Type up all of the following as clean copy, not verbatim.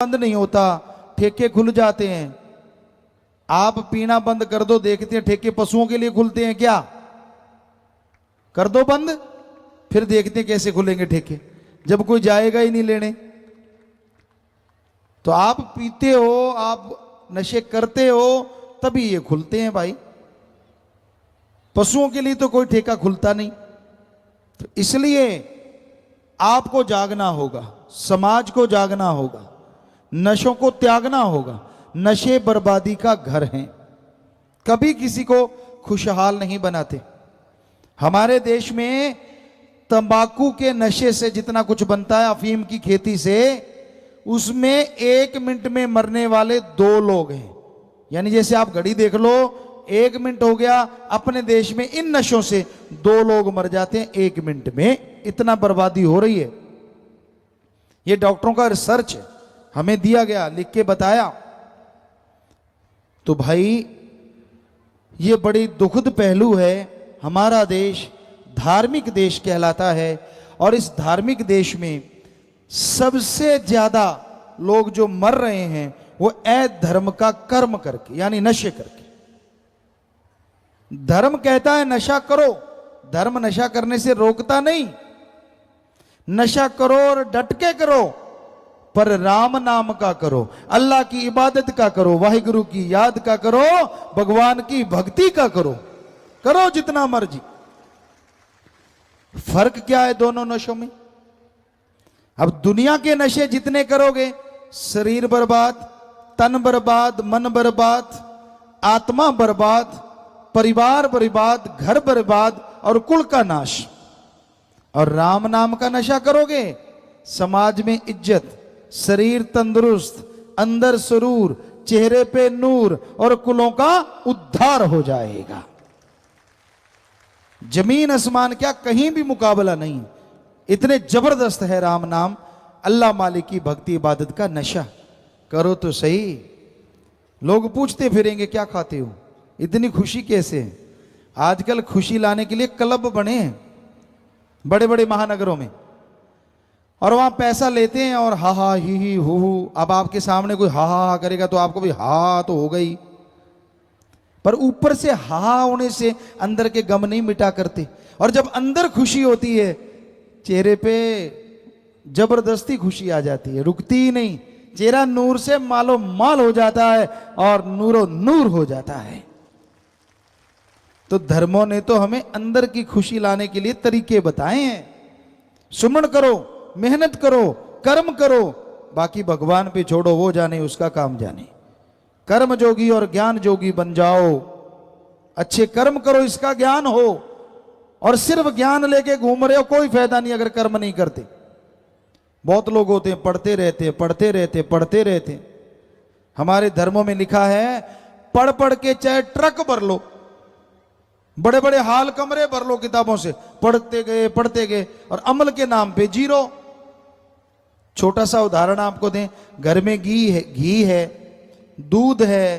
बंद नहीं होता, ठेके खुल जाते हैं। आप पीना बंद कर दो, देखते हैं ठेके पशुओं के लिए खुलते हैं क्या? कर दो बंद, फिर देखते हैं कैसे खुलेंगे ठेके, जब कोई जाएगा ही नहीं लेने। तो आप पीते हो, आप नशे करते हो, तभी ये खुलते हैं भाई। पशुओं के लिए तो कोई ठेका खुलता नहीं। तो इसलिए आपको जागना होगा, समाज को जागना होगा, नशों को त्यागना होगा। नशे बर्बादी का घर हैं, कभी किसी को खुशहाल नहीं बनाते। हमारे देश में तंबाकू के नशे से जितना कुछ बनता है, अफीम की खेती से, उसमें 1 मिनट में मरने वाले 2 लोग हैं। यानी जैसे आप घड़ी देख लो, 1 मिनट हो गया, अपने देश में इन नशों से 2 लोग मर जाते हैं 1 मिनट में। इतना बर्बादी हो रही है। ये डॉक्टरों का रिसर्च है, हमें दिया गया, लिख के बताया। तो भाई ये बड़ी दुखद पहलू है। हमारा देश धार्मिक देश कहलाता है, और इस धार्मिक देश में सबसे ज्यादा लोग जो मर रहे हैं वो अधर्म का कर्म करके, यानी नशे करके। धर्म कहता है नशा करो, धर्म नशा करने से रोकता नहीं। नशा करो और डट के करो, पर राम नाम का करो, अल्लाह की इबादत का करो, वाहिगुरु की याद का करो, भगवान की भक्ति का करो, करो जितना मर्जी। फर्क क्या है दोनों नशों में? अब दुनिया के नशे जितने करोगे, शरीर बर्बाद, तन बर्बाद, मन बर्बाद, आत्मा बर्बाद, परिवार बर्बाद, घर बर्बाद और कुल का नाश। और राम नाम का नशा करोगे, समाज में इज्जत, शरीर तंदुरुस्त, अंदर सुरूर, चेहरे पे नूर और कुलों का उद्धार हो जाएगा। जमीन आसमान क्या, कहीं भी मुकाबला नहीं। इतने जबरदस्त है राम नाम, अल्लाह मालिक की भक्ति इबादत का नशा। करो तो सही। लोग पूछते फिरेंगे क्या खाते हो, इतनी खुशी कैसे? आजकल खुशी लाने के लिए क्लब बने हैं बड़े बड़े महानगरों में, और वहां पैसा लेते हैं और हा हा ही हु हु। अब आपके सामने कोई हा हा करेगा तो आपको भी हा तो हो गई, पर ऊपर से हा होने से अंदर के गम नहीं मिटा करते। और जब अंदर खुशी होती है, चेहरे पे जबरदस्ती खुशी आ जाती है, रुकती ही नहीं। चेहरा नूर से मालो माल हो जाता है और नूरो नूर हो जाता है। तो धर्मों ने तो हमें अंदर की खुशी लाने के लिए तरीके बताए हैं। सुमन करो, मेहनत करो, कर्म करो, बाकी भगवान पे छोड़ो, वो जाने उसका काम जाने। कर्म जोगी और ज्ञान जोगी बन जाओ। अच्छे कर्म करो, इसका ज्ञान हो। और सिर्फ ज्ञान लेके घूम रहे हो, कोई फायदा नहीं अगर कर्म नहीं करते। बहुत लोग होते हैं पढ़ते रहते पढ़ते रहते पढ़ते रहते। हमारे धर्मों में लिखा है, पढ़ पढ़ के चाहे ट्रक भर लो, बड़े बड़े हाल कमरे भर लो किताबों से, पढ़ते गए और अमल के नाम पे जीरो। छोटा सा उदाहरण आपको दें, घर में घी है, दूध है,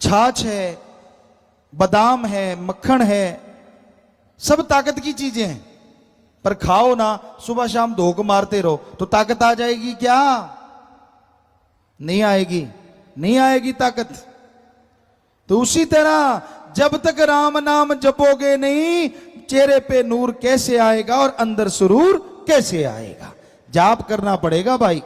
छाछ है, बादाम है, मक्खन है, सब ताकत की चीजें हैं। पर खाओ ना, सुबह शाम धोख मारते रहो, तो ताकत आ जाएगी क्या? नहीं आएगी, नहीं आएगी ताकत। तो उसी तरह जब तक राम नाम जपोगे नहीं, चेहरे पे नूर कैसे आएगा और अंदर सुरूर कैसे आएगा? जाप करना पड़ेगा भाई।